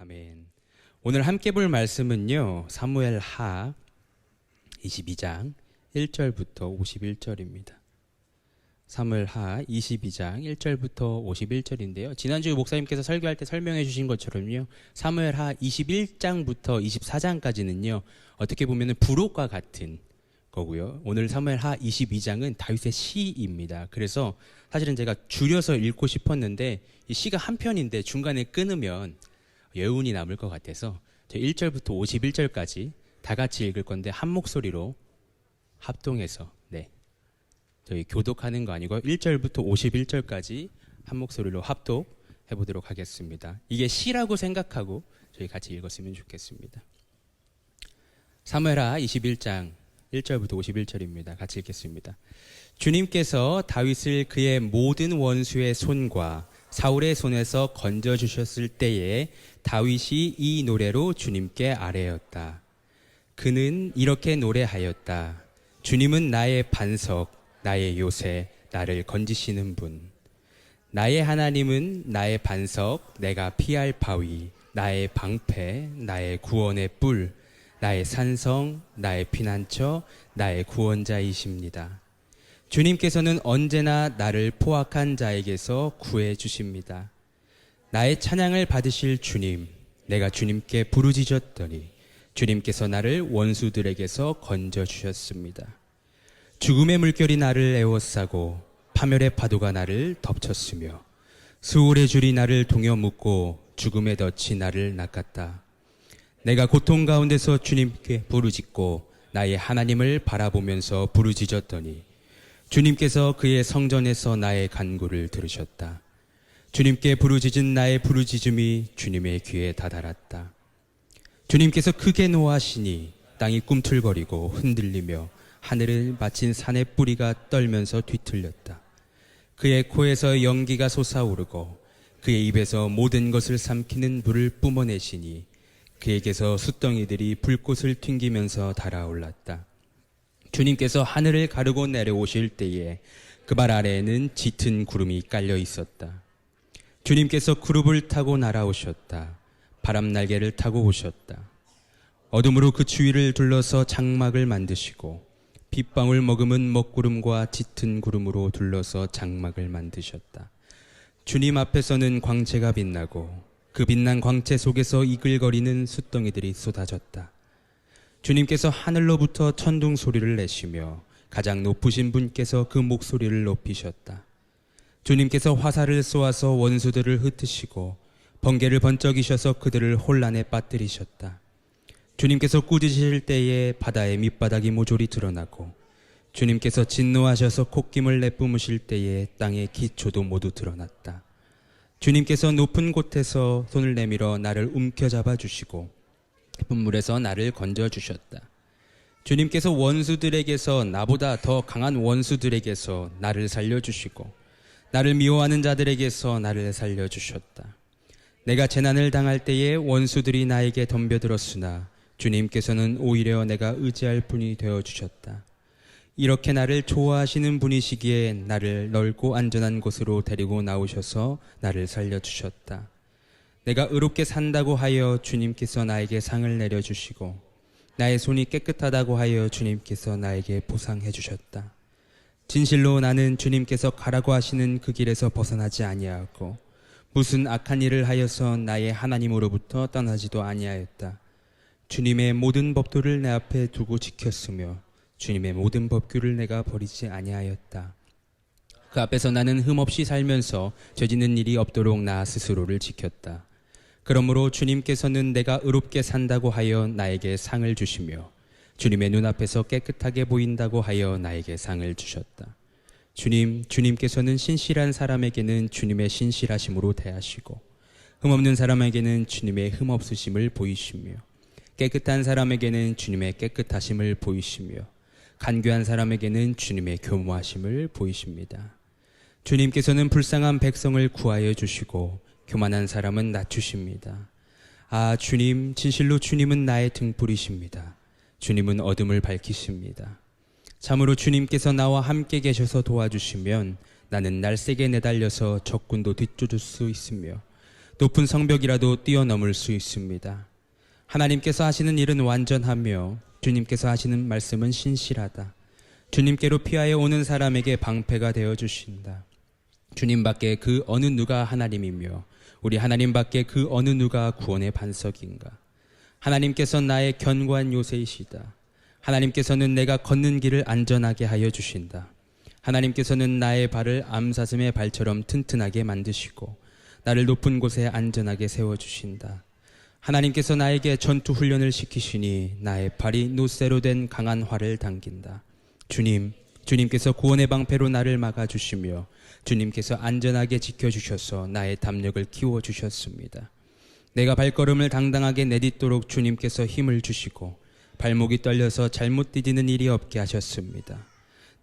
아멘. 오늘 함께 볼 말씀은요, 사무엘하 22장 1절부터 51절입니다. 사무엘하 22장 1절부터 51절인데요. 지난주 목사님께서 설교할 때 설명해 주신 것처럼요, 사무엘하 21장부터 24장까지는요, 어떻게 보면 부록과 같은 거고요. 오늘 사무엘하 22장은 다윗의 시입니다. 그래서 사실은 제가 줄여서 읽고 싶었는데 이 시가 한 편인데 중간에 끊으면 여운이 남을 것 같아서 1절부터 51절까지 다 같이 읽을 건데 한 목소리로 합동해서 저희 교독하는 거 아니고 1절부터 51절까지 한 목소리로 합독해 보도록 하겠습니다. 이게 시라고 생각하고 저희 같이 읽었으면 좋겠습니다. 사무엘하 21장 1절부터 51절입니다. 같이 읽겠습니다. 주님께서 다윗을 그의 모든 원수의 손과 사울의 손에서 건져주셨을 때에 다윗이 이 노래로 주님께 아뢰었다. 그는 이렇게 노래하였다. 주님은 나의 반석, 나의 요새, 나를 건지시는 분. 나의 하나님은 나의 반석, 내가 피할 바위, 나의 방패, 나의 구원의 뿔, 나의 산성, 나의 피난처, 나의 구원자이십니다. 주님께서는 언제나 나를 포악한 자에게서 구해 주십니다. 나의 찬양을 받으실 주님, 내가 주님께 부르짖었더니 주님께서 나를 원수들에게서 건져 주셨습니다. 죽음의 물결이 나를 에워싸고 파멸의 파도가 나를 덮쳤으며 수월의 줄이 나를 동여 묶고 죽음의 덫이 나를 낚았다. 내가 고통 가운데서 주님께 부르짖고 나의 하나님을 바라보면서 부르짖었더니 주님께서 그의 성전에서 나의 간구를 들으셨다. 주님께 부르짖은 나의 부르짖음이 주님의 귀에 다다랐다. 주님께서 크게 노하시니 땅이 꿈틀거리고 흔들리며 하늘을 마친 산의 뿌리가 떨면서 뒤틀렸다. 그의 코에서 연기가 솟아오르고 그의 입에서 모든 것을 삼키는 불을 뿜어내시니 그에게서 숫덩이들이 불꽃을 튕기면서 달아올랐다. 주님께서 하늘을 가르고 내려오실 때에 그 발 아래에는 짙은 구름이 깔려 있었다. 주님께서 구름을 타고 날아오셨다. 바람 날개를 타고 오셨다. 어둠으로 그 주위를 둘러서 장막을 만드시고 빗방울 머금은 먹구름과 짙은 구름으로 둘러서 장막을 만드셨다. 주님 앞에서는 광채가 빛나고 그 빛난 광채 속에서 이글거리는 숫덩이들이 쏟아졌다. 주님께서 하늘로부터 천둥 소리를 내시며 가장 높으신 분께서 그 목소리를 높이셨다. 주님께서 화살을 쏘아서 원수들을 흩으시고 번개를 번쩍이셔서 그들을 혼란에 빠뜨리셨다. 주님께서 꾸짖으실 때에 바다의 밑바닥이 모조리 드러나고 주님께서 진노하셔서 콧김을 내뿜으실 때에 땅의 기초도 모두 드러났다. 주님께서 높은 곳에서 손을 내밀어 나를 움켜잡아 주시고 깊은 물에서 나를 건져주셨다. 주님께서 원수들에게서 나보다 더 강한 원수들에게서 나를 살려주시고 나를 미워하는 자들에게서 나를 살려주셨다. 내가 재난을 당할 때에 원수들이 나에게 덤벼들었으나 주님께서는 오히려 내가 의지할 분이 되어주셨다. 이렇게 나를 좋아하시는 분이시기에 나를 넓고 안전한 곳으로 데리고 나오셔서 나를 살려주셨다. 내가 의롭게 산다고 하여 주님께서 나에게 상을 내려주시고 나의 손이 깨끗하다고 하여 주님께서 나에게 보상해 주셨다. 진실로 나는 주님께서 가라고 하시는 그 길에서 벗어나지 아니하고 무슨 악한 일을 하여서 나의 하나님으로부터 떠나지도 아니하였다. 주님의 모든 법도를 내 앞에 두고 지켰으며 주님의 모든 법규를 내가 버리지 아니하였다. 그 앞에서 나는 흠없이 살면서 죄짓는 일이 없도록 나 스스로를 지켰다. 그러므로 주님께서는 내가 의롭게 산다고 하여 나에게 상을 주시며 주님의 눈앞에서 깨끗하게 보인다고 하여 나에게 상을 주셨다. 주님께서는 신실한 사람에게는 주님의 신실하심으로 대하시고 흠없는 사람에게는 주님의 흠없으심을 보이시며 깨끗한 사람에게는 주님의 깨끗하심을 보이시며 간교한 사람에게는 주님의 교모하심을 보이십니다. 주님께서는 불쌍한 백성을 구하여 주시고 교만한 사람은 낮추십니다. 아, 주님, 진실로 주님은 나의 등불이십니다. 주님은 어둠을 밝히십니다. 참으로 주님께서 나와 함께 계셔서 도와주시면 나는 날쌔게 내달려서 적군도 뒤쫓을 수 있으며 높은 성벽이라도 뛰어넘을 수 있습니다. 하나님께서 하시는 일은 완전하며 주님께서 하시는 말씀은 신실하다. 주님께로 피하여 오는 사람에게 방패가 되어 주신다. 주님밖에 그 어느 누가 하나님이며 우리 하나님밖에 그 어느 누가 구원의 반석인가. 하나님께서 나의 견고한 요새이시다. 하나님께서는 내가 걷는 길을 안전하게 하여 주신다. 하나님께서는 나의 발을 암사슴의 발처럼 튼튼하게 만드시고 나를 높은 곳에 안전하게 세워주신다. 하나님께서 나에게 전투 훈련을 시키시니 나의 발이 노쇠로 된 강한 활을 당긴다. 주님께서 구원의 방패로 나를 막아주시며 주님께서 안전하게 지켜주셔서 나의 담력을 키워주셨습니다. 내가 발걸음을 당당하게 내딛도록 주님께서 힘을 주시고 발목이 떨려서 잘못 디디는 일이 없게 하셨습니다.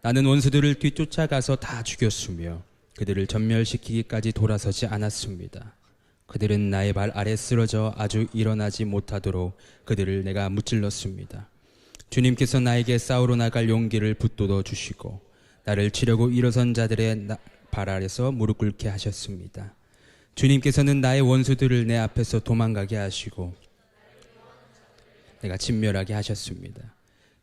나는 원수들을 뒤쫓아가서 다 죽였으며 그들을 전멸시키기까지 돌아서지 않았습니다. 그들은 나의 발 아래 쓰러져 아주 일어나지 못하도록 그들을 내가 무찔렀습니다. 주님께서 나에게 싸우러 나갈 용기를 붙돋아 주시고 나를 치려고 일어선 자들의 발 아래서 무릎 꿇게 하셨습니다. 주님께서는 나의 원수들을 내 앞에서 도망가게 하시고 내가 진멸하게 하셨습니다.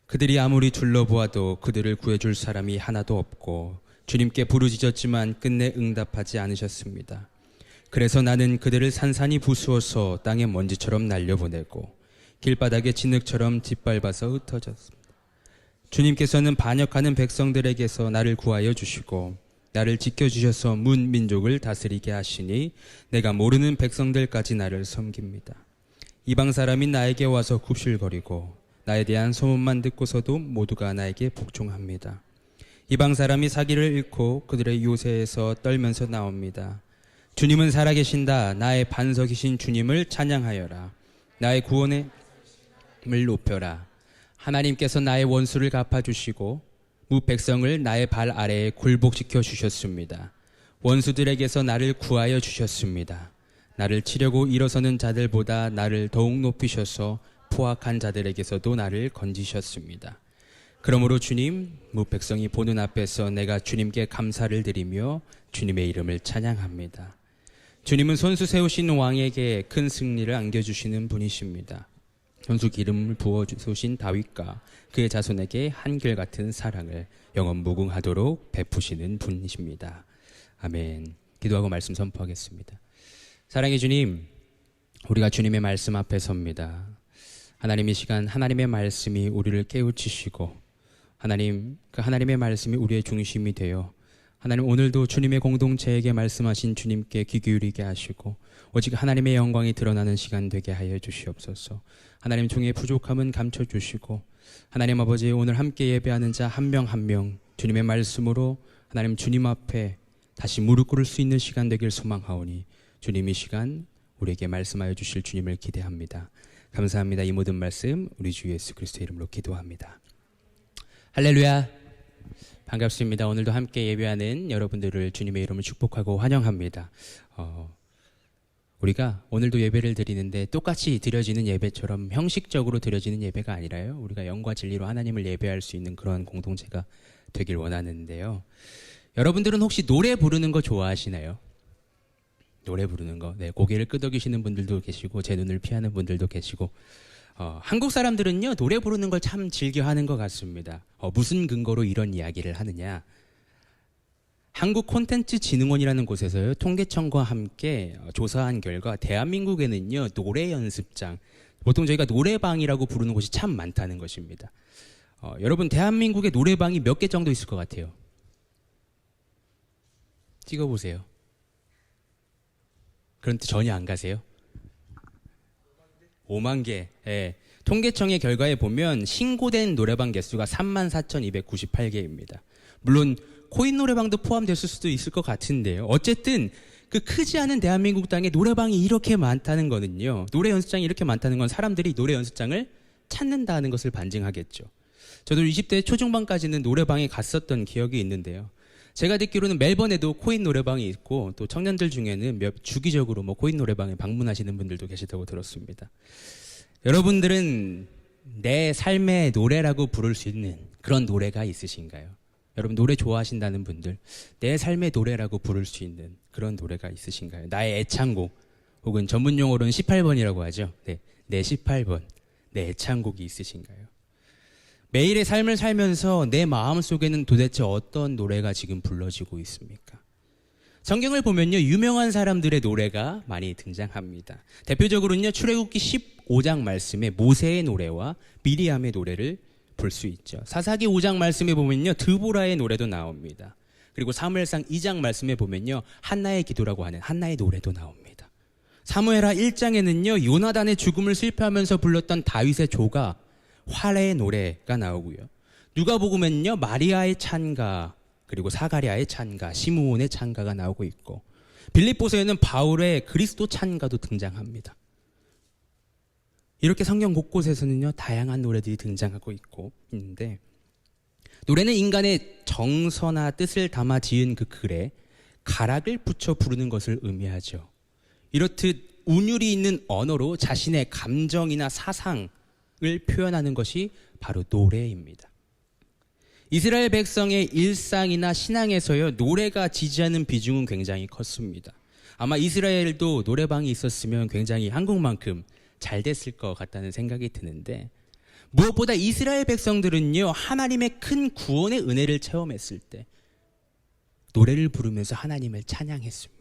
그들이 아무리 둘러보아도 그들을 구해줄 사람이 하나도 없고 주님께 부르짖었지만 끝내 응답하지 않으셨습니다. 그래서 나는 그들을 산산이 부수어서 땅의 먼지처럼 날려보내고 길바닥의 진흙처럼 짓밟아서 흩어졌습니다. 주님께서는 반역하는 백성들에게서 나를 구하여 주시고 나를 지켜주셔서 문 민족을 다스리게 하시니 내가 모르는 백성들까지 나를 섬깁니다. 이방 사람이 나에게 와서 굽실거리고 나에 대한 소문만 듣고서도 모두가 나에게 복종합니다. 이방 사람이 사기를 잃고 그들의 요새에서 떨면서 나옵니다. 주님은 살아계신다. 나의 반석이신 주님을 찬양하여라. 나의 구원의 힘을 높여라. 하나님께서 나의 원수를 갚아주시고 무백성을 나의 발 아래에 굴복시켜 주셨습니다. 원수들에게서 나를 구하여 주셨습니다. 나를 치려고 일어서는 자들보다 나를 더욱 높이셔서 포악한 자들에게서도 나를 건지셨습니다. 그러므로 주님, 무백성이 보는 앞에서 내가 주님께 감사를 드리며 주님의 이름을 찬양합니다. 주님은 손수 세우신 왕에게 큰 승리를 안겨주시는 분이십니다. 손수 기름을 부어주신 다윗과 그의 자손에게 한결같은 사랑을 영원 무궁하도록 베푸시는 분이십니다. 아멘. 기도하고 말씀 선포하겠습니다. 사랑의 주님, 우리가 주님의 말씀 앞에 섭니다. 하나님, 이 시간 하나님의 말씀이 우리를 깨우치시고 하나님, 그 하나님의 말씀이 우리의 중심이 되어 하나님, 오늘도 주님의 공동체에게 말씀하신 주님께 귀 기울이게 하시고 오직 하나님의 영광이 드러나는 시간 되게 하여 주시옵소서. 하나님, 종의 부족함은 감춰주시고 하나님 아버지, 오늘 함께 예배하는 자 한 명 한 명 주님의 말씀으로 하나님 주님 앞에 다시 무릎 꿇을 수 있는 시간 되길 소망하오니 주님, 이 시간 우리에게 말씀하여 주실 주님을 기대합니다. 감사합니다. 이 모든 말씀 우리 주 예수 그리스도의 이름으로 기도합니다. 할렐루야. 반갑습니다. 오늘도 함께 예배하는 여러분들을 주님의 이름으로 축복하고 환영합니다. 우리가 오늘도 예배를 드리는데 똑같이 드려지는 예배처럼 형식적으로 드려지는 예배가 아니라요, 우리가 영과 진리로 하나님을 예배할 수 있는 그런 공동체가 되길 원하는데요. 여러분들은 혹시 노래 부르는 거 좋아하시나요? 노래 부르는 거. 네, 고개를 끄덕이시는 분들도 계시고 제 눈을 피하는 분들도 계시고 한국 사람들은요, 노래 부르는 걸 참 즐겨하는 것 같습니다. 무슨 근거로 이런 이야기를 하느냐. 한국콘텐츠진흥원이라는 곳에서요, 통계청과 함께 조사한 결과 대한민국에는요, 노래 연습장, 보통 저희가 노래방이라고 부르는 곳이 참 많다는 것입니다. 여러분, 대한민국에 노래방이 몇 개 정도 있을 것 같아요? 찍어보세요. 그런데 전혀 안 가세요? 5만 개. 예. 통계청의 결과에 보면 신고된 노래방 개수가 34,298개입니다. 물론 코인 노래방도 포함됐을 수도 있을 것 같은데요. 어쨌든 그 크지 않은 대한민국 땅에 노래방이 이렇게 많다는 거는요, 노래 연습장이 이렇게 많다는 건 사람들이 노래 연습장을 찾는다는 것을 반증하겠죠. 저도 20대 초중반까지는 노래방에 갔었던 기억이 있는데요. 제가 듣기로는 멜번에도 코인 노래방이 있고 또 청년들 중에는 주기적으로 코인 노래방에 방문하시는 분들도 계시다고 들었습니다. 여러분들은 내 삶의 노래라고 부를 수 있는 그런 노래가 있으신가요? 여러분, 노래 좋아하신다는 분들, 내 삶의 노래라고 부를 수 있는 그런 노래가 있으신가요? 나의 애창곡 혹은 전문 용어로는 18번이라고 하죠. 네, 내 18번, 내 애창곡이 있으신가요? 매일의 삶을 살면서 내 마음속에는 도대체 어떤 노래가 지금 불러지고 있습니까? 성경을 보면요, 유명한 사람들의 노래가 많이 등장합니다. 대표적으로는요, 출애굽기 15장 말씀에 모세의 노래와 미리암의 노래를 볼 수 있죠. 사사기 5장 말씀에 보면요, 드보라의 노래도 나옵니다. 그리고 사무엘상 2장 말씀에 보면요, 한나의 기도라고 하는 한나의 노래도 나옵니다. 사무엘하 1장에는요, 요나단의 죽음을 슬퍼하면서 불렀던 다윗의 조가 활의 노래가 나오고요. 누가복음에는요, 마리아의 찬가, 그리고 사가랴의 찬가, 시므온의 찬가가 나오고 있고, 빌립보서에는 바울의 그리스도 찬가도 등장합니다. 이렇게 성경 곳곳에서는요, 다양한 노래들이 등장하고 있는데, 노래는 인간의 정서나 뜻을 담아 지은 그 글에 가락을 붙여 부르는 것을 의미하죠. 이렇듯 운율이 있는 언어로 자신의 감정이나 사상을 표현하는 것이 바로 노래입니다. 이스라엘 백성의 일상이나 신앙에서요, 노래가 지지하는 비중은 굉장히 컸습니다. 아마 이스라엘도 노래방이 있었으면 굉장히 한국만큼 잘 됐을 것 같다는 생각이 드는데, 무엇보다 이스라엘 백성들은요, 하나님의 큰 구원의 은혜를 체험했을 때 노래를 부르면서 하나님을 찬양했습니다.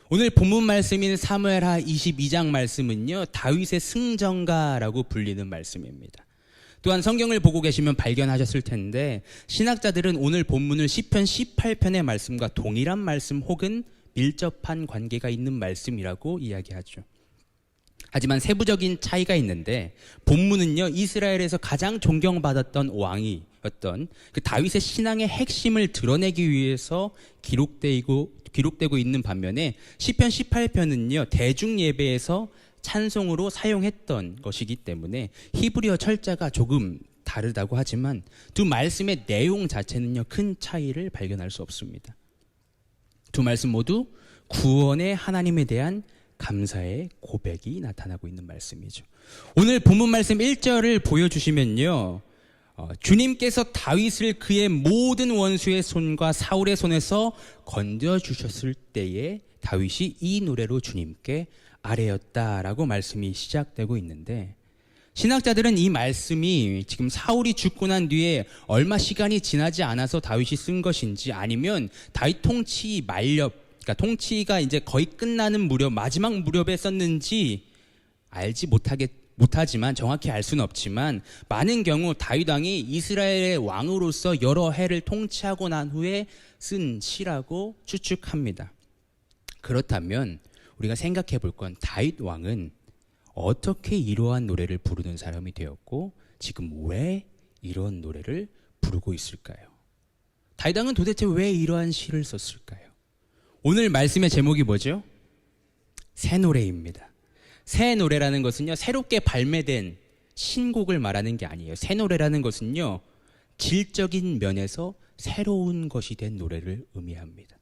오늘 본문 말씀인 사무엘하 22장 말씀은요, 다윗의 승전가라고 불리는 말씀입니다. 또한 성경을 보고 계시면 발견하셨을 텐데, 신학자들은 오늘 본문을 시편 18편의 말씀과 동일한 말씀 혹은 밀접한 관계가 있는 말씀이라고 이야기하죠. 하지만 세부적인 차이가 있는데, 본문은요, 이스라엘에서 가장 존경받았던 왕이었던 그 다윗의 신앙의 핵심을 드러내기 위해서 기록되고 있는 반면에, 시편 18편은요, 대중 예배에서 찬송으로 사용했던 것이기 때문에 히브리어 철자가 조금 다르다고 하지만 두 말씀의 내용 자체는요, 큰 차이를 발견할 수 없습니다. 두 말씀 모두 구원의 하나님에 대한 감사의 고백이 나타나고 있는 말씀이죠. 오늘 본문 말씀 1절을 보여주시면요, 주님께서 다윗을 그의 모든 원수의 손과 사울의 손에서 건져주셨을 때에 다윗이 이 노래로 주님께 아뢰었다라고 말씀이 시작되고 있는데, 신학자들은 이 말씀이 지금 사울이 죽고 난 뒤에 얼마 시간이 지나지 않아서 다윗이 쓴 것인지, 아니면 다윗 통치 만렵, 그러니까 통치가 이제 거의 끝나는 무렵, 마지막 무렵에 썼는지 알지 못하지만, 정확히 알 수는 없지만, 많은 경우 다윗 왕이 이스라엘의 왕으로서 여러 해를 통치하고 난 후에 쓴 시라고 추측합니다. 그렇다면 우리가 생각해 볼 건, 다윗 왕은 어떻게 이러한 노래를 부르는 사람이 되었고 지금 왜 이런 노래를 부르고 있을까요? 다윗 왕은 도대체 왜 이러한 시를 썼을까요? 오늘 말씀의 제목이 뭐죠? 새 노래입니다. 새 노래라는 것은요, 새롭게 발매된 신곡을 말하는 게 아니에요. 새 노래라는 것은요, 질적인 면에서 새로운 것이 된 노래를 의미합니다.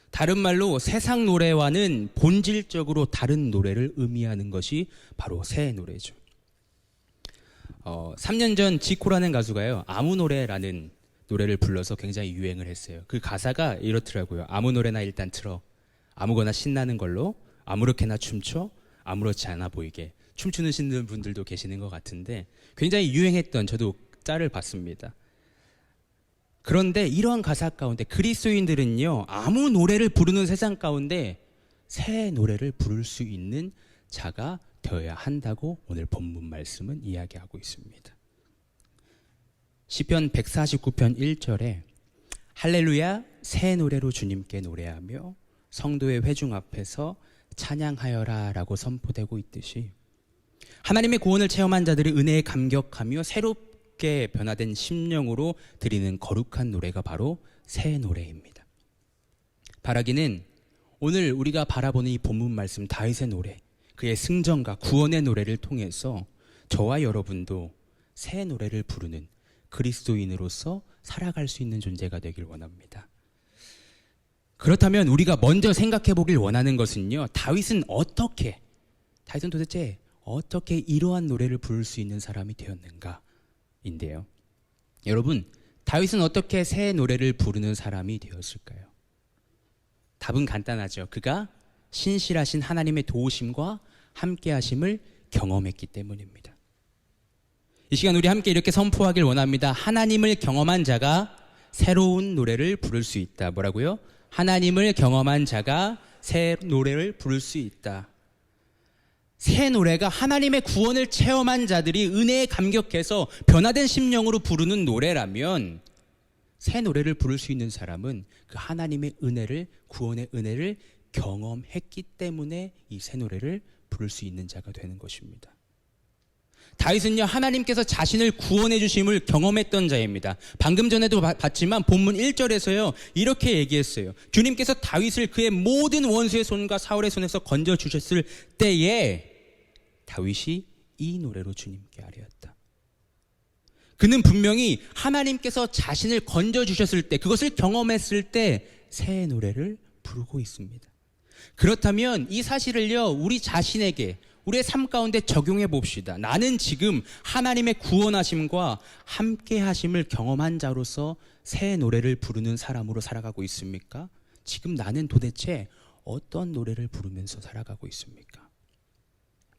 다른 말로 세상 노래와는 본질적으로 다른 노래를 의미하는 것이 바로 새 노래죠. 3년 전 지코라는 가수가요, 아무 노래라는 노래를 불러서 굉장히 유행을 했어요. 그 가사가 이렇더라고요. 아무 노래나 일단 틀어, 아무거나 신나는 걸로, 아무렇게나 춤춰, 아무렇지 않아 보이게. 춤추는 분들도 계시는 것 같은데, 굉장히 유행했던, 저도 짤을 봤습니다. 그런데 이러한 가사 가운데 그리스도인들은요, 아무 노래를 부르는 세상 가운데 새 노래를 부를 수 있는 자가 되어야 한다고 오늘 본문 말씀은 이야기하고 있습니다. 시편 149편 1절에 할렐루야, 새 노래로 주님께 노래하며 성도의 회중 앞에서 찬양하여라 라고 선포되고 있듯이, 하나님의 구원을 체험한 자들이 은혜에 감격하며 새롭게 변화된 심령으로 드리는 거룩한 노래가 바로 새 노래입니다. 바라기는 오늘 우리가 바라보는 이 본문 말씀 다윗의 노래, 그의 승전과 구원의 노래를 통해서 저와 여러분도 새 노래를 부르는 그리스도인으로서 살아갈 수 있는 존재가 되길 원합니다. 그렇다면 우리가 먼저 생각해 보길 원하는 것은요, 다윗은 도대체 어떻게 이러한 노래를 부를 수 있는 사람이 되었는가 인데요. 여러분, 다윗은 어떻게 새 노래를 부르는 사람이 되었을까요? 답은 간단하죠. 그가 신실하신 하나님의 도우심과 함께하심을 경험했기 때문입니다. 이 시간 우리 함께 이렇게 선포하길 원합니다. 하나님을 경험한 자가 새로운 노래를 부를 수 있다. 뭐라고요? 하나님을 경험한 자가 새 노래를 부를 수 있다. 새 노래가 하나님의 구원을 체험한 자들이 은혜에 감격해서 변화된 심령으로 부르는 노래라면, 새 노래를 부를 수 있는 사람은 그 하나님의 은혜를, 구원의 은혜를 경험했기 때문에 이 새 노래를 부를 수 있는 자가 되는 것입니다. 다윗은요, 하나님께서 자신을 구원해 주심을 경험했던 자입니다. 방금 전에도 봤지만 본문 1절에서요 이렇게 얘기했어요. 주님께서 다윗을 그의 모든 원수의 손과 사울의 손에서 건져 주셨을 때에 다윗이 이 노래로 주님께 아뢰었다. 그는 분명히 하나님께서 자신을 건져 주셨을 때, 그것을 경험했을 때 새 노래를 부르고 있습니다. 그렇다면 이 사실을요 우리 자신에게, 우리의 삶 가운데 적용해 봅시다. 나는 지금 하나님의 구원하심과 함께하심을 경험한 자로서 새 노래를 부르는 사람으로 살아가고 있습니까? 지금 나는 도대체 어떤 노래를 부르면서 살아가고 있습니까?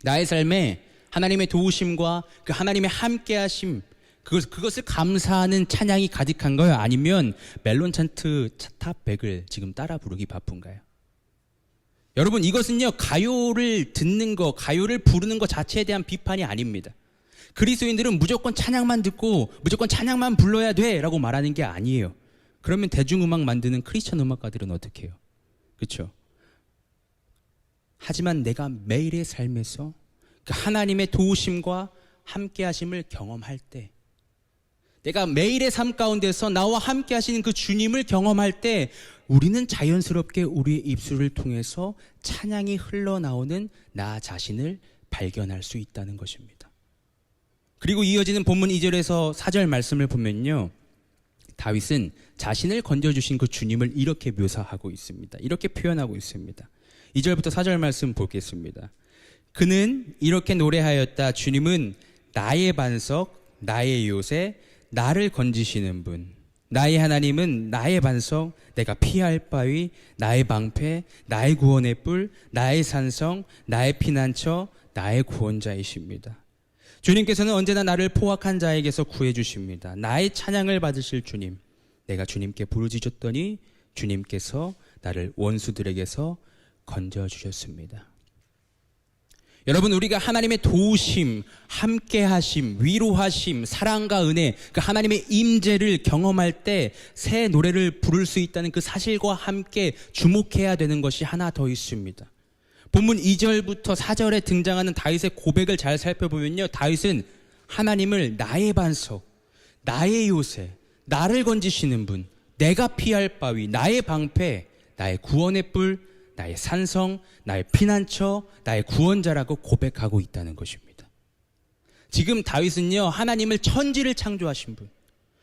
나의 삶에 하나님의 도우심과 그 하나님의 함께하심, 그것을 감사하는 찬양이 가득한가요? 아니면 멜론 찬트 탑 100을 지금 따라 부르기 바쁜가요? 여러분, 이것은요 가요를 듣는 거, 가요를 부르는 것 자체에 대한 비판이 아닙니다. 그리스도인들은 무조건 찬양만 듣고 무조건 찬양만 불러야 돼 라고 말하는 게 아니에요. 그러면 대중음악 만드는 크리스천 음악가들은 어떻게 해요? 그렇죠? 하지만 내가 매일의 삶에서 그 하나님의 도우심과 함께하심을 경험할 때, 내가 매일의 삶 가운데서 나와 함께 하시는 그 주님을 경험할 때 우리는 자연스럽게 우리의 입술을 통해서 찬양이 흘러나오는 나 자신을 발견할 수 있다는 것입니다. 그리고 이어지는 본문 2절에서 4절 말씀을 보면요, 다윗은 자신을 건져주신 그 주님을 이렇게 묘사하고 있습니다. 이렇게 표현하고 있습니다. 2절부터 4절 말씀 보겠습니다. 그는 이렇게 노래하였다. 주님은 나의 반석, 나의 요새, 나를 건지시는 분. 나의 하나님은 나의 반석, 내가 피할 바위, 나의 방패, 나의 구원의 뿔, 나의 산성, 나의 피난처, 나의 구원자이십니다. 주님께서는 언제나 나를 포악한 자에게서 구해주십니다. 나의 찬양을 받으실 주님, 내가 주님께 부르짖었더니 주님께서 나를 원수들에게서 건져주셨습니다. 여러분, 우리가 하나님의 도우심, 함께하심, 위로하심, 사랑과 은혜, 그 하나님의 임재를 경험할 때 새 노래를 부를 수 있다는 그 사실과 함께 주목해야 되는 것이 하나 더 있습니다. 본문 2절부터 4절에 등장하는 다윗의 고백을 잘 살펴보면요, 다윗은 하나님을 나의 반석, 나의 요새, 나를 건지시는 분, 내가 피할 바위, 나의 방패, 나의 구원의 뿔, 나의 산성, 나의 피난처, 나의 구원자라고 고백하고 있다는 것입니다. 지금 다윗은요, 하나님을 천지를 창조하신 분,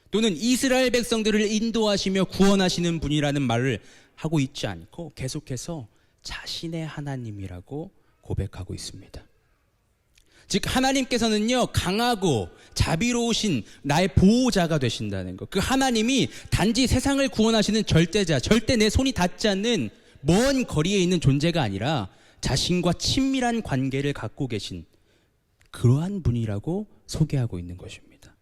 또는 이스라엘 백성들을 인도하시며 구원하시는 분이라는 말을 하고 있지 않고 계속해서 자신의 하나님이라고 고백하고 있습니다. 즉, 하나님께서는요 강하고 자비로우신 나의 보호자가 되신다는 것, 그 하나님이 단지 세상을 구원하시는 절대자, 절대 내 손이 닿지 않는 먼 거리에 있는 존재가 아니라 자신과 친밀한 관계를 갖고 계신 그러한 분이라고 소개하고 있는 것입니다.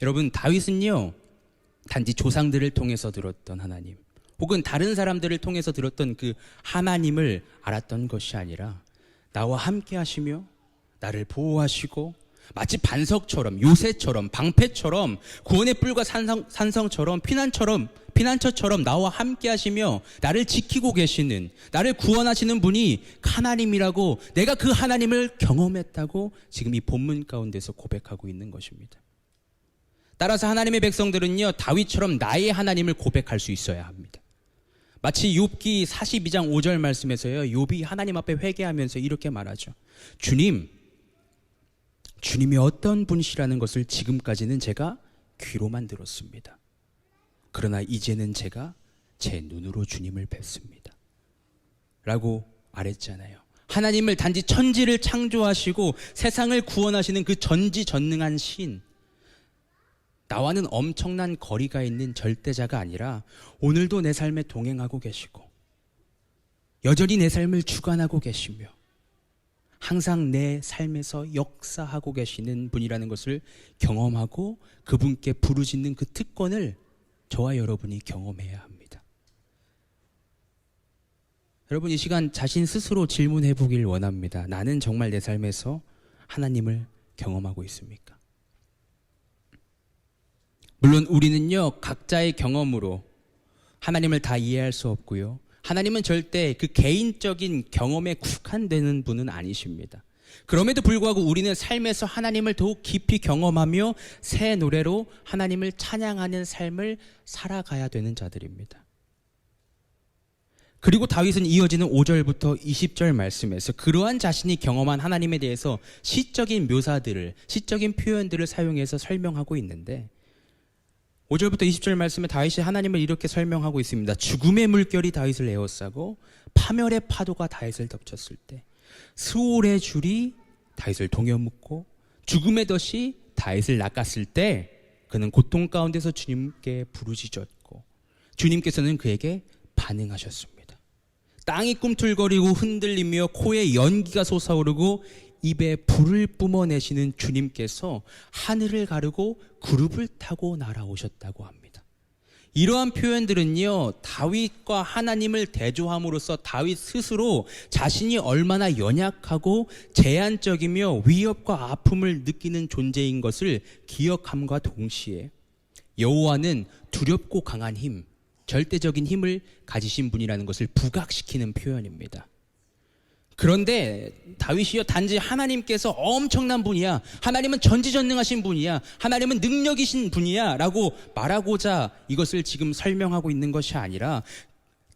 여러분, 다윗은요 단지 조상들을 통해서 들었던 하나님, 혹은 다른 사람들을 통해서 들었던 그 하나님을 알았던 것이 아니라 나와 함께 하시며 나를 보호하시고 마치 반석처럼, 요새처럼, 방패처럼, 구원의 뿔과 산성처럼, 피난처처럼 나와 함께 하시며 나를 지키고 계시는, 나를 구원하시는 분이 하나님이라고, 내가 그 하나님을 경험했다고 지금 이 본문 가운데서 고백하고 있는 것입니다. 따라서 하나님의 백성들은요 다윗처럼 나의 하나님을 고백할 수 있어야 합니다. 마치 욥기 42장 5절 말씀에서요, 욥이 하나님 앞에 회개하면서 이렇게 말하죠. 주님이 어떤 분이시라는 것을 지금까지는 제가 귀로만 들었습니다. 그러나 이제는 제가 제 눈으로 주님을 뵙습니다 라고 말했잖아요. 하나님을 단지 천지를 창조하시고 세상을 구원하시는 그 전지전능한 신, 나와는 엄청난 거리가 있는 절대자가 아니라 오늘도 내 삶에 동행하고 계시고 여전히 내 삶을 주관하고 계시며 항상 내 삶에서 역사하고 계시는 분이라는 것을 경험하고 그분께 부르짖는 그 특권을 저와 여러분이 경험해야 합니다. 여러분, 이 시간 자신 스스로 질문해 보길 원합니다. 나는 정말 내 삶에서 하나님을 경험하고 있습니까? 물론 우리는요, 각자의 경험으로 하나님을 다 이해할 수 없고요, 하나님은 절대 그 개인적인 경험에 국한되는 분은 아니십니다. 그럼에도 불구하고 우리는 삶에서 하나님을 더욱 깊이 경험하며 새 노래로 하나님을 찬양하는 삶을 살아가야 되는 자들입니다. 그리고 다윗은 이어지는 5절부터 20절 말씀에서 그러한 자신이 경험한 하나님에 대해서 시적인 묘사들을, 시적인 표현들을 사용해서 설명하고 있는데, 5절부터 20절 말씀에 다윗이 하나님을 이렇게 설명하고 있습니다. 죽음의 물결이 다윗을 에워싸고 파멸의 파도가 다윗을 덮쳤을 때, 스올의 줄이 다윗을 동여묶고 죽음의 덫이 다윗을 낚았을 때 그는 고통 가운데서 주님께 부르짖었고 주님께서는 그에게 반응하셨습니다. 땅이 꿈틀거리고 흔들리며 코에 연기가 솟아오르고 입에 불을 뿜어내시는 주님께서 하늘을 가르고 그룹을 타고 날아오셨다고 합니다. 이러한 표현들은요, 다윗과 하나님을 대조함으로써 다윗 스스로 자신이 얼마나 연약하고 제한적이며 위협과 아픔을 느끼는 존재인 것을 기억함과 동시에 여호와는 두렵고 강한 힘, 절대적인 힘을 가지신 분이라는 것을 부각시키는 표현입니다. 그런데 다윗이요, 단지 하나님께서 엄청난 분이야, 하나님은 전지전능하신 분이야, 하나님은 능력이신 분이야 라고 말하고자 이것을 지금 설명하고 있는 것이 아니라,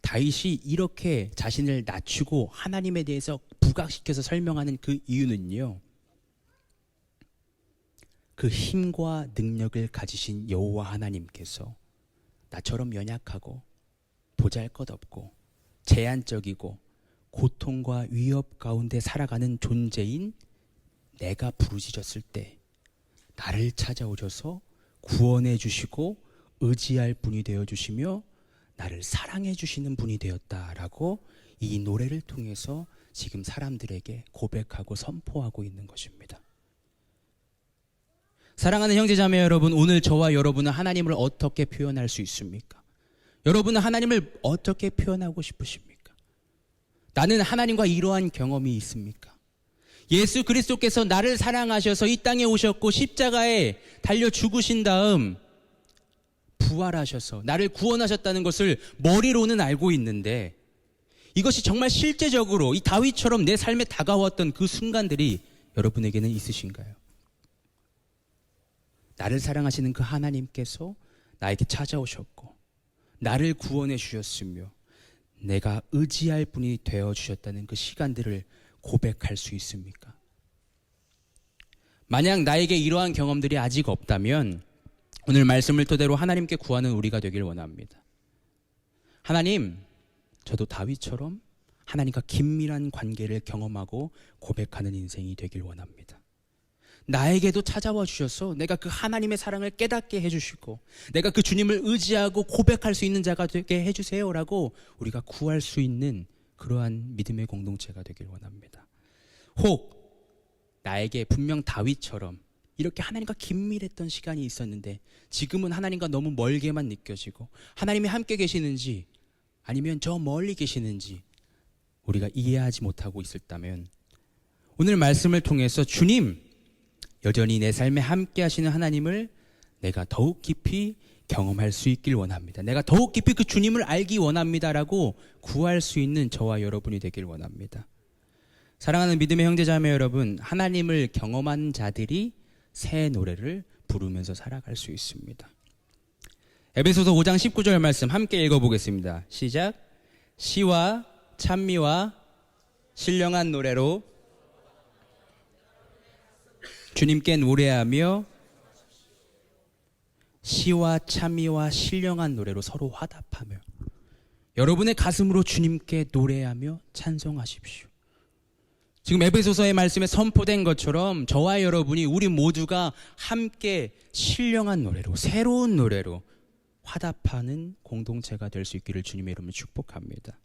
다윗이 이렇게 자신을 낮추고 하나님에 대해서 부각시켜서 설명하는 그 이유는요, 그 힘과 능력을 가지신 여호와 하나님께서 나처럼 연약하고 보잘것없고 제한적이고 고통과 위협 가운데 살아가는 존재인 내가 부르짖었을 때 나를 찾아오셔서 구원해 주시고 의지할 분이 되어주시며 나를 사랑해 주시는 분이 되었다라고 이 노래를 통해서 지금 사람들에게 고백하고 선포하고 있는 것입니다. 사랑하는 형제자매 여러분, 오늘 저와 여러분은 하나님을 어떻게 표현할 수 있습니까? 여러분은 하나님을 어떻게 표현하고 싶으십니까? 나는 하나님과 이러한 경험이 있습니까? 예수 그리스도께서 나를 사랑하셔서 이 땅에 오셨고 십자가에 달려 죽으신 다음 부활하셔서 나를 구원하셨다는 것을 머리로는 알고 있는데, 이것이 정말 실제적으로 이 다윗처럼 내 삶에 다가왔던 그 순간들이 여러분에게는 있으신가요? 나를 사랑하시는 그 하나님께서 나에게 찾아오셨고 나를 구원해 주셨으며 내가 의지할 분이 되어주셨다는 그 시간들을 고백할 수 있습니까? 만약 나에게 이러한 경험들이 아직 없다면 오늘 말씀을 토대로 하나님께 구하는 우리가 되길 원합니다. 하나님, 저도 다윗처럼 하나님과 긴밀한 관계를 경험하고 고백하는 인생이 되길 원합니다. 나에게도 찾아와 주셔서 내가 그 하나님의 사랑을 깨닫게 해주시고 내가 그 주님을 의지하고 고백할 수 있는 자가 되게 해주세요라고 우리가 구할 수 있는 그러한 믿음의 공동체가 되길 원합니다. 혹 나에게 분명 다윗처럼 이렇게 하나님과 긴밀했던 시간이 있었는데 지금은 하나님과 너무 멀게만 느껴지고 하나님이 함께 계시는지 아니면 저 멀리 계시는지 우리가 이해하지 못하고 있었다면 오늘 말씀을 통해서 주님, 여전히 내 삶에 함께 하시는 하나님을 내가 더욱 깊이 경험할 수 있길 원합니다. 내가 더욱 깊이 그 주님을 알기 원합니다라고 구할 수 있는 저와 여러분이 되길 원합니다. 사랑하는 믿음의 형제자매 여러분, 하나님을 경험한 자들이 새 노래를 부르면서 살아갈 수 있습니다. 에베소서 5장 19절 말씀 함께 읽어보겠습니다. 시작. 시와 찬미와 신령한 노래로 주님께 노래하며 시와 찬미와 신령한 노래로 서로 화답하며 여러분의 가슴으로 주님께 노래하며 찬송하십시오. 지금 에베소서의 말씀에 선포된 것처럼 저와 여러분이 우리 모두가 함께 신령한 노래로 새로운 노래로 화답하는 공동체가 될 수 있기를 주님의 이름으로 축복합니다.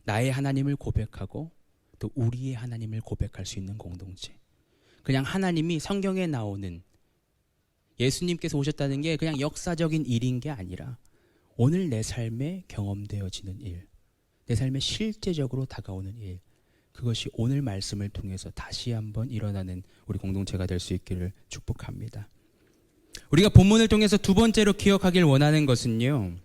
나의 하나님을 고백하고 또 우리의 하나님을 고백할 수 있는 공동체. 그냥 하나님이 성경에 나오는 예수님께서 오셨다는 게 그냥 역사적인 일인 게 아니라 오늘 내 삶에 경험되어지는 일, 내 삶에 실제적으로 다가오는 일, 그것이 오늘 말씀을 통해서 다시 한번 일어나는 우리 공동체가 될 수 있기를 축복합니다. 우리가 본문을 통해서 두 번째로 기억하길 원하는 것은요,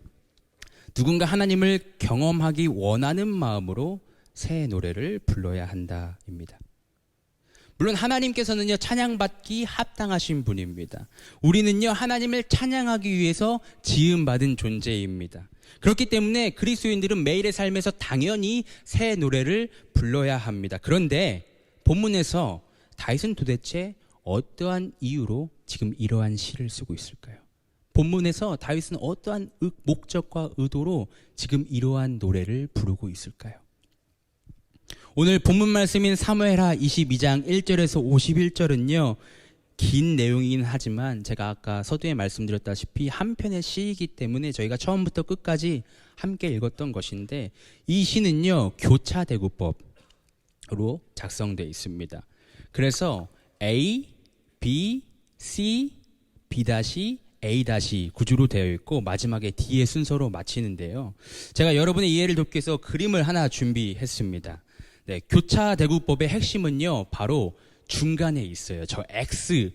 누군가 하나님을 경험하기 원하는 마음으로 새 노래를 불러야 한다입니다. 물론 하나님께서는요, 찬양받기 합당하신 분입니다. 우리는요, 하나님을 찬양하기 위해서 지음받은 존재입니다. 그렇기 때문에 그리스도인들은 매일의 삶에서 당연히 새 노래를 불러야 합니다. 그런데 본문에서 다윗은 도대체 어떠한 이유로 지금 이러한 시를 쓰고 있을까요? 본문에서 다윗은 어떠한 목적과 의도로 지금 이러한 노래를 부르고 있을까요? 오늘 본문 말씀인 사무엘하 22장 1절에서 51절은요, 긴 내용이긴 하지만 제가 아까 서두에 말씀드렸다시피 한 편의 시이기 때문에 저희가 처음부터 끝까지 함께 읽었던 것인데, 이 시는요, 교차대구법으로 작성되어 있습니다. 그래서 A, B, C, B-A- 구조로 되어 있고 마지막에 D의 순서로 마치는데요. 제가 여러분의 이해를 돕기 위해서 그림을 하나 준비했습니다. 네, 교차대구법의 핵심은요, 바로 중간에 있어요. 저 X에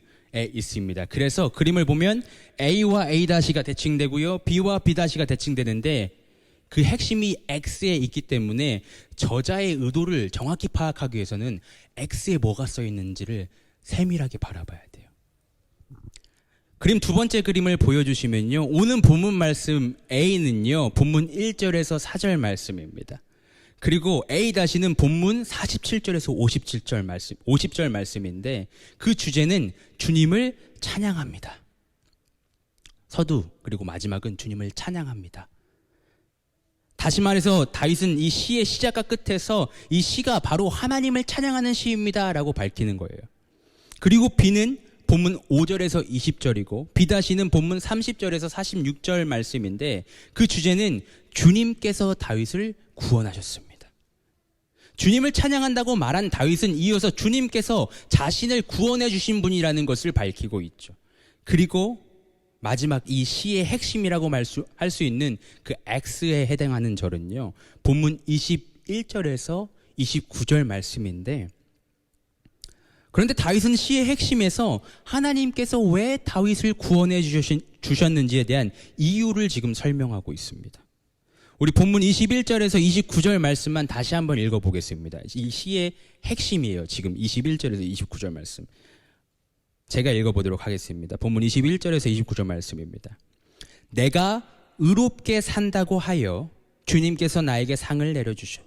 있습니다. 그래서 그림을 보면 A와 A-가 대칭되고요, B와 B-가 대칭되는데 그 핵심이 X에 있기 때문에 저자의 의도를 정확히 파악하기 위해서는 X에 뭐가 써 있는지를 세밀하게 바라봐야 돼요. 그림 두 번째 그림을 보여주시면요, 오는 본문 말씀 A는요, 본문 1절에서 4절 말씀입니다. 그리고 A-는 본문 47절에서 50절 말씀인데 그 주제는 주님을 찬양합니다. 서두 그리고 마지막은 주님을 찬양합니다. 다시 말해서 다윗은 이 시의 시작과 끝에서 이 시가 바로 하나님을 찬양하는 시입니다 라고 밝히는 거예요. 그리고 B는 본문 5절에서 20절이고 B-는 본문 30절에서 46절 말씀인데 그 주제는 주님께서 다윗을 구원하셨습니다. 주님을 찬양한다고 말한 다윗은 이어서 주님께서 자신을 구원해 주신 분이라는 것을 밝히고 있죠. 그리고 마지막 이 시의 핵심이라고 할 수 있는 그 X에 해당하는 절은요, 본문 21절에서 29절 말씀인데, 그런데 다윗은 시의 핵심에서 하나님께서 왜 다윗을 구원해 주셨는지에 대한 이유를 지금 설명하고 있습니다. 우리 본문 21절에서 29절 말씀만 다시 한번 읽어보겠습니다. 이 시의 핵심이에요. 지금 21절에서 29절 말씀. 제가 읽어보도록 하겠습니다. 본문 21절에서 29절 말씀입니다. 내가 의롭게 산다고 하여 주님께서 나에게 상을 내려주시오.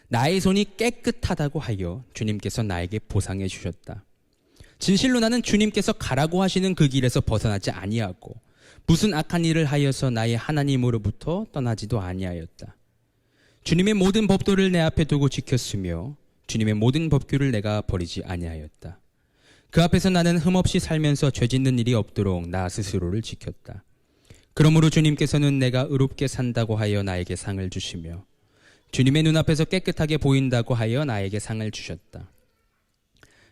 나의 손이 깨끗하다고 하여 주님께서 나에게 보상해 주셨다. 진실로 나는 주님께서 가라고 하시는 그 길에서 벗어나지 아니하고 무슨 악한 일을 하여서 나의 하나님으로부터 떠나지도 아니하였다. 주님의 모든 법도를 내 앞에 두고 지켰으며 주님의 모든 법규를 내가 버리지 아니하였다. 그 앞에서 나는 흠없이 살면서 죄 짓는 일이 없도록 나 스스로를 지켰다. 그러므로 주님께서는 내가 의롭게 산다고 하여 나에게 상을 주시며 주님의 눈앞에서 깨끗하게 보인다고 하여 나에게 상을 주셨다.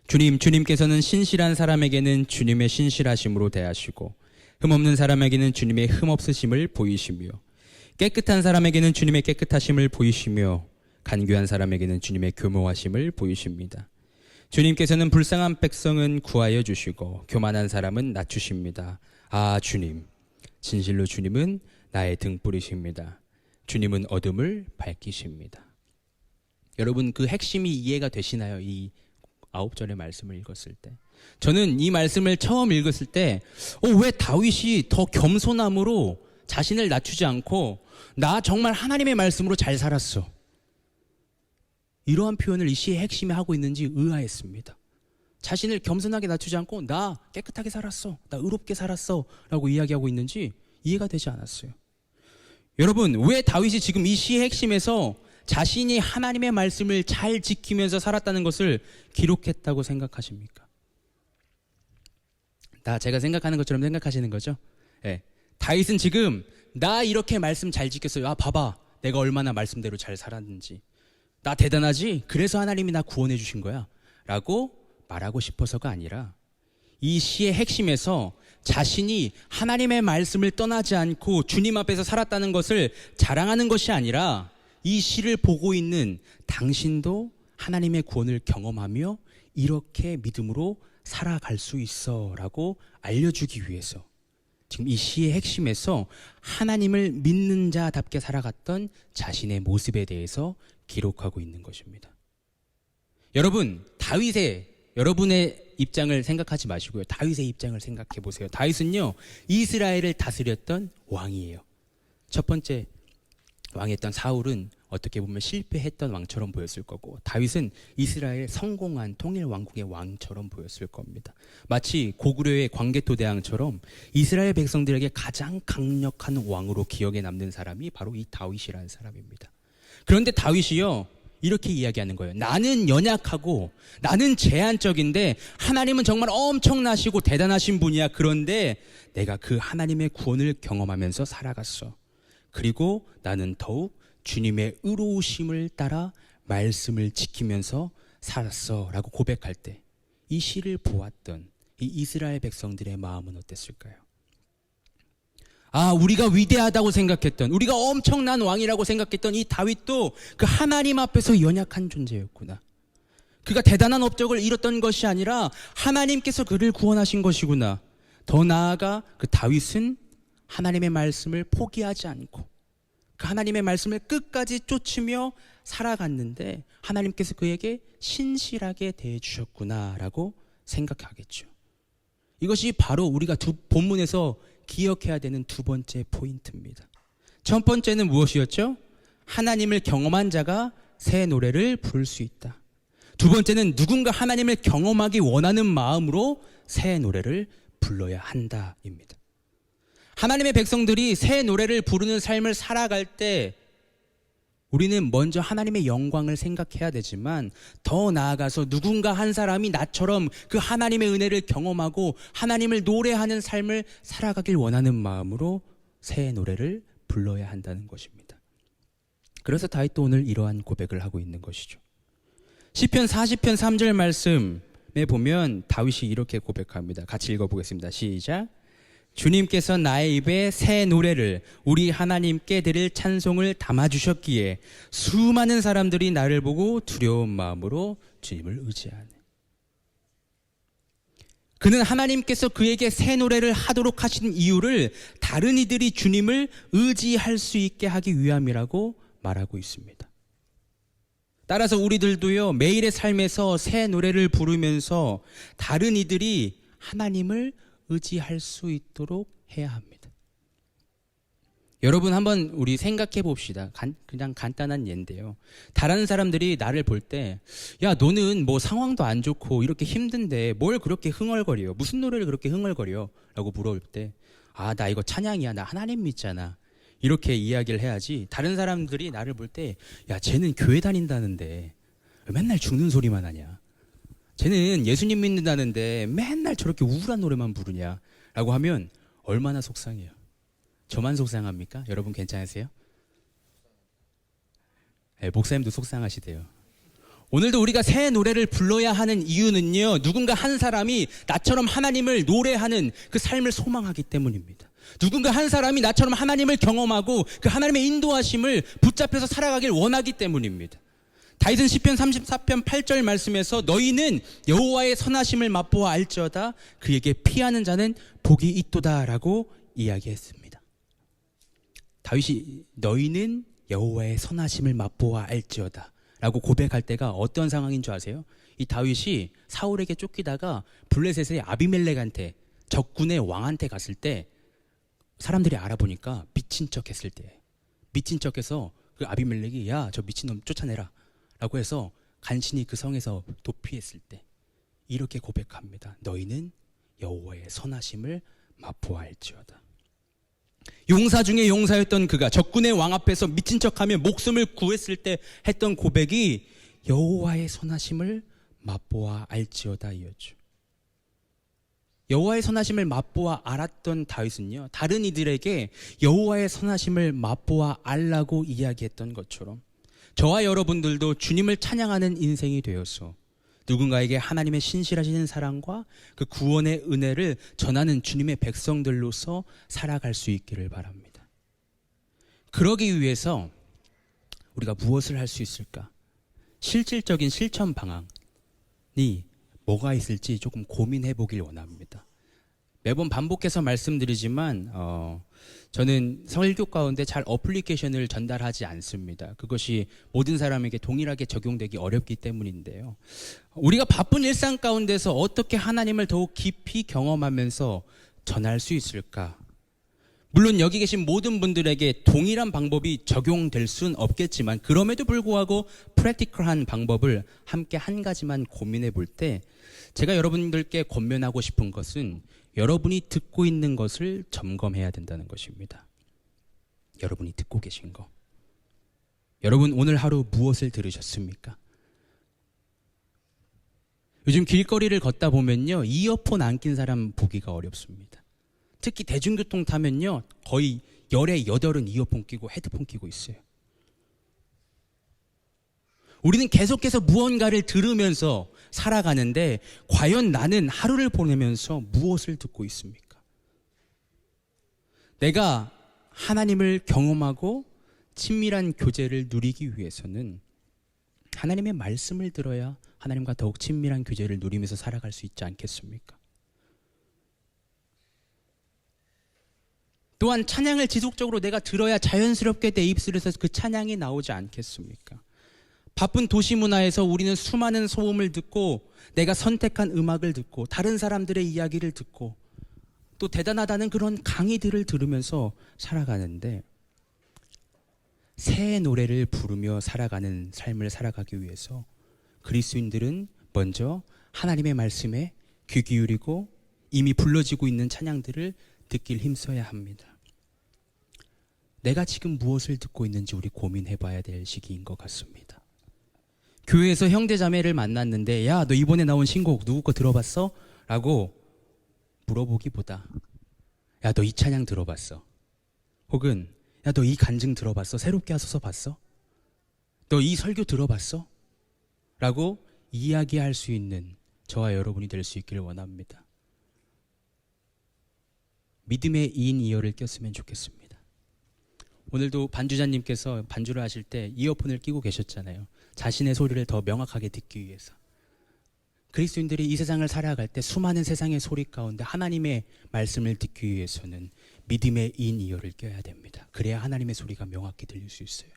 주님께서는 신실한 사람에게는 주님의 신실하심으로 대하시고 흠없는 사람에게는 주님의 흠없으심을 보이시며 깨끗한 사람에게는 주님의 깨끗하심을 보이시며 간교한 사람에게는 주님의 교묘하심을 보이십니다. 주님께서는 불쌍한 백성은 구하여 주시고 교만한 사람은 낮추십니다. 아, 주님, 진실로 주님은 나의 등불이십니다. 주님은 어둠을 밝히십니다. 여러분, 그 핵심이 이해가 되시나요? 이 9절의 말씀을 읽었을 때. 저는 이 말씀을 처음 읽었을 때 왜 다윗이 더 겸손함으로 자신을 낮추지 않고 나 정말 하나님의 말씀으로 잘 살았어, 이러한 표현을 이 시의 핵심에 하고 있는지 의아했습니다. 자신을 겸손하게 낮추지 않고 나 깨끗하게 살았어, 나 의롭게 살았어 라고 이야기하고 있는지 이해가 되지 않았어요. 여러분, 왜 다윗이 지금 이 시의 핵심에서 자신이 하나님의 말씀을 잘 지키면서 살았다는 것을 기록했다고 생각하십니까? 다 제가 생각하는 것처럼 생각하시는 거죠? 네. 다윗은 지금 나 이렇게 말씀 잘 지켰어요. 아, 봐봐, 내가 얼마나 말씀대로 잘 살았는지. 나 대단하지? 그래서 하나님이 나 구원해 주신 거야 라고 말하고 싶어서가 아니라, 이 시의 핵심에서 자신이 하나님의 말씀을 떠나지 않고 주님 앞에서 살았다는 것을 자랑하는 것이 아니라, 이 시를 보고 있는 당신도 하나님의 구원을 경험하며 이렇게 믿음으로 살아갈 수 있어 라고 알려주기 위해서 지금 이 시의 핵심에서 하나님을 믿는 자답게 살아갔던 자신의 모습에 대해서 기록하고 있는 것입니다. 여러분, 여러분의 입장을 생각하지 마시고요, 다윗의 입장을 생각해 보세요. 다윗은요, 이스라엘을 다스렸던 왕이에요. 첫 번째 왕이었던 사울은 어떻게 보면 실패했던 왕처럼 보였을 거고, 다윗은 이스라엘 성공한 통일 왕국의 왕처럼 보였을 겁니다. 마치 고구려의 광개토대왕처럼 이스라엘 백성들에게 가장 강력한 왕으로 기억에 남는 사람이 바로 이 다윗이라는 사람입니다. 그런데 다윗이요, 이렇게 이야기하는 거예요. 나는 연약하고 나는 제한적인데 하나님은 정말 엄청나시고 대단하신 분이야. 그런데 내가 그 하나님의 구원을 경험하면서 살아갔어. 그리고 나는 더욱 주님의 의로우심을 따라 말씀을 지키면서 살았어 라고 고백할 때, 이 시를 보았던 이 이스라엘 백성들의 마음은 어땠을까요? 우리가 위대하다고 생각했던, 우리가 엄청난 왕이라고 생각했던 이 다윗도 그 하나님 앞에서 연약한 존재였구나. 그가 대단한 업적을 이뤘던 것이 아니라 하나님께서 그를 구원하신 것이구나. 더 나아가 그 다윗은 하나님의 말씀을 포기하지 않고 그 하나님의 말씀을 끝까지 쫓으며 살아갔는데 하나님께서 그에게 신실하게 대해주셨구나라고 생각하겠죠. 이것이 바로 우리가 본문에서 기억해야 되는 두 번째 포인트입니다. 첫 번째는 무엇이었죠? 하나님을 경험한 자가 새 노래를 부를 수 있다. 두 번째는 누군가 하나님을 경험하기 원하는 마음으로 새 노래를 불러야 한다입니다. 하나님의 백성들이 새 노래를 부르는 삶을 살아갈 때 우리는 먼저 하나님의 영광을 생각해야 되지만, 더 나아가서 누군가 한 사람이 나처럼 그 하나님의 은혜를 경험하고 하나님을 노래하는 삶을 살아가길 원하는 마음으로 새 노래를 불러야 한다는 것입니다. 그래서 다윗도 오늘 이러한 고백을 하고 있는 것이죠. 시편 40편 3절 말씀에 보면 다윗이 이렇게 고백합니다. 같이 읽어보겠습니다. 시작. 주님께서 나의 입에 새 노래를, 우리 하나님께 드릴 찬송을 담아주셨기에 수많은 사람들이 나를 보고 두려운 마음으로 주님을 의지하네. 그는 하나님께서 그에게 새 노래를 하도록 하신 이유를 다른 이들이 주님을 의지할 수 있게 하기 위함이라고 말하고 있습니다. 따라서 우리들도요, 매일의 삶에서 새 노래를 부르면서 다른 이들이 하나님을 의지할 수 있도록 해야 합니다. 여러분, 한번 우리 생각해 봅시다. 그냥 간단한 예인데요, 다른 사람들이 나를 볼 때, 야, 너는 뭐 상황도 안 좋고 이렇게 힘든데 뭘 그렇게 흥얼거려, 무슨 노래를 그렇게 흥얼거려 라고 물어볼 때, 나 이거 찬양이야, 나 하나님 믿잖아, 이렇게 이야기를 해야지. 다른 사람들이 나를 볼 때, 야, 쟤는 교회 다닌다는데 맨날 죽는 소리만 하냐, 쟤는 예수님 믿는다는데 맨날 저렇게 우울한 노래만 부르냐 라고 하면 얼마나 속상해요. 저만 속상합니까? 여러분 괜찮으세요? 네, 목사님도 속상하시대요. 오늘도 우리가 새 노래를 불러야 하는 이유는요, 누군가 한 사람이 나처럼 하나님을 노래하는 그 삶을 소망하기 때문입니다. 누군가 한 사람이 나처럼 하나님을 경험하고 그 하나님의 인도하심을 붙잡혀서 살아가길 원하기 때문입니다. 다윗은 시편 34편 8절 말씀에서 너희는 여호와의 선하심을 맛보아 알지어다, 그에게 피하는 자는 복이 있도다 라고 이야기했습니다. 다윗이 너희는 여호와의 선하심을 맛보아 알지어다 라고 고백할 때가 어떤 상황인 줄 아세요? 이 다윗이 사울에게 쫓기다가 블레셋의 아비멜렉한테, 적군의 왕한테 갔을 때 사람들이 알아보니까 미친 척 했을 때, 미친 척해서 그 아비멜렉이 야, 저 미친놈 쫓아내라 라고 해서 간신히 그 성에서 도피했을 때 이렇게 고백합니다. 너희는 여호와의 선하심을 맛보아할지어다. 용사 중에 용사였던 그가 적군의 왕 앞에서 미친 척하며 목숨을 구했을 때 했던 고백이 여호와의 선하심을 맛보아알지어다 이었죠. 여호와의 선하심을 맛보아 알았던 다윗은요, 다른 이들에게 여호와의 선하심을 맛보아 알라고 이야기했던 것처럼 저와 여러분들도 주님을 찬양하는 인생이 되어서 누군가에게 하나님의 신실하신 사랑과 그 구원의 은혜를 전하는 주님의 백성들로서 살아갈 수 있기를 바랍니다. 그러기 위해서 우리가 무엇을 할 수 있을까? 실질적인 실천 방안이 뭐가 있을지 조금 고민해 보길 원합니다. 매번 반복해서 말씀드리지만 저는 설교 가운데 잘 어플리케이션을 전달하지 않습니다. 그것이 모든 사람에게 동일하게 적용되기 어렵기 때문인데요. 우리가 바쁜 일상 가운데서 어떻게 하나님을 더욱 깊이 경험하면서 전할 수 있을까? 물론 여기 계신 모든 분들에게 동일한 방법이 적용될 수는 없겠지만 그럼에도 불구하고 프랙티컬한 방법을 함께 한 가지만 고민해 볼 때 제가 여러분들께 권면하고 싶은 것은 여러분이 듣고 있는 것을 점검해야 된다는 것입니다. 여러분이 듣고 계신 거. 여러분 오늘 하루 무엇을 들으셨습니까? 요즘 길거리를 걷다 보면요, 이어폰 안 낀 사람 보기가 어렵습니다. 특히 대중교통 타면요, 거의 10에 8은 이어폰 끼고 헤드폰 끼고 있어요. 우리는 계속해서 무언가를 들으면서 살아가는데 과연 나는 하루를 보내면서 무엇을 듣고 있습니까? 내가 하나님을 경험하고 친밀한 교제를 누리기 위해서는 하나님의 말씀을 들어야 하나님과 더욱 친밀한 교제를 누리면서 살아갈 수 있지 않겠습니까? 또한 찬양을 지속적으로 내가 들어야 자연스럽게 내 입술에서 그 찬양이 나오지 않겠습니까? 바쁜 도시 문화에서 우리는 수많은 소음을 듣고 내가 선택한 음악을 듣고 다른 사람들의 이야기를 듣고 또 대단하다는 그런 강의들을 들으면서 살아가는데 새 노래를 부르며 살아가는 삶을 살아가기 위해서 그리스도인들은 먼저 하나님의 말씀에 귀 기울이고 이미 불러지고 있는 찬양들을 듣길 힘써야 합니다. 내가 지금 무엇을 듣고 있는지 우리 고민해 봐야 될 시기인 것 같습니다. 교회에서 형제자매를 만났는데 야, 너 이번에 나온 신곡 누구 거 들어봤어? 라고 물어보기보다 야, 너 이 찬양 들어봤어? 혹은 야, 너 이 간증 들어봤어? 새롭게 하소서 봤어? 너 이 설교 들어봤어? 라고 이야기할 수 있는 저와 여러분이 될 수 있기를 원합니다. 믿음의 2인 2열을 꼈으면 좋겠습니다. 오늘도 반주자님께서 반주를 하실 때 이어폰을 끼고 계셨잖아요. 자신의 소리를 더 명확하게 듣기 위해서. 그리스도인들이 이 세상을 살아갈 때 수많은 세상의 소리 가운데 하나님의 말씀을 듣기 위해서는 믿음의 2인 2열을 껴야 됩니다. 그래야 하나님의 소리가 명확히 들릴 수 있어요.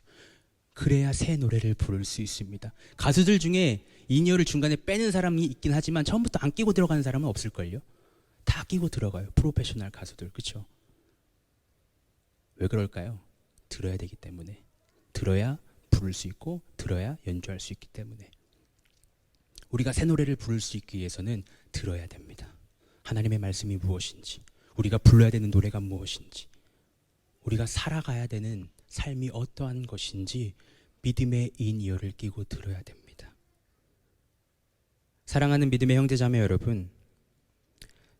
그래야 새 노래를 부를 수 있습니다. 가수들 중에 2인 2열을 중간에 빼는 사람이 있긴 하지만 처음부터 안 끼고 들어가는 사람은 없을걸요? 다 끼고 들어가요. 프로페셔널 가수들. 그렇죠? 왜 그럴까요? 들어야 되기 때문에. 들어야 부를 수 있고 들어야 연주할 수 있기 때문에. 우리가 새 노래를 부를 수 있기 위해서는 들어야 됩니다. 하나님의 말씀이 무엇인지, 우리가 불러야 되는 노래가 무엇인지, 우리가 살아가야 되는 삶이 어떠한 것인지 믿음의 2인 2열을 끼고 들어야 됩니다. 사랑하는 믿음의 형제자매 여러분,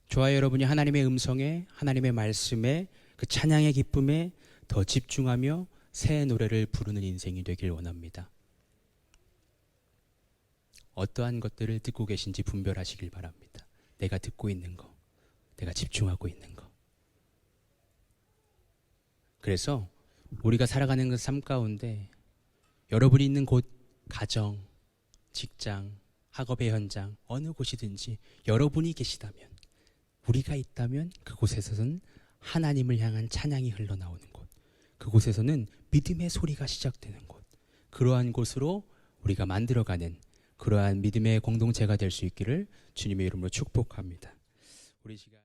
저와 여러분이 하나님의 음성에, 하나님의 말씀에, 그 찬양의 기쁨에 더 집중하며 새 노래를 부르는 인생이 되길 원합니다. 어떠한 것들을 듣고 계신지 분별하시길 바랍니다. 내가 듣고 있는 거, 내가 집중하고 있는 거. 그래서 우리가 살아가는 그 삶 가운데 여러분이 있는 곳, 가정, 직장, 학업의 현장, 어느 곳이든지 여러분이 계시다면, 우리가 있다면 그곳에서는 하나님을 향한 찬양이 흘러나오는 곳, 그곳에서는 믿음의 소리가 시작되는 곳, 그러한 곳으로 우리가 만들어가는 그러한 믿음의 공동체가 될 수 있기를 주님의 이름으로 축복합니다. 우리 시간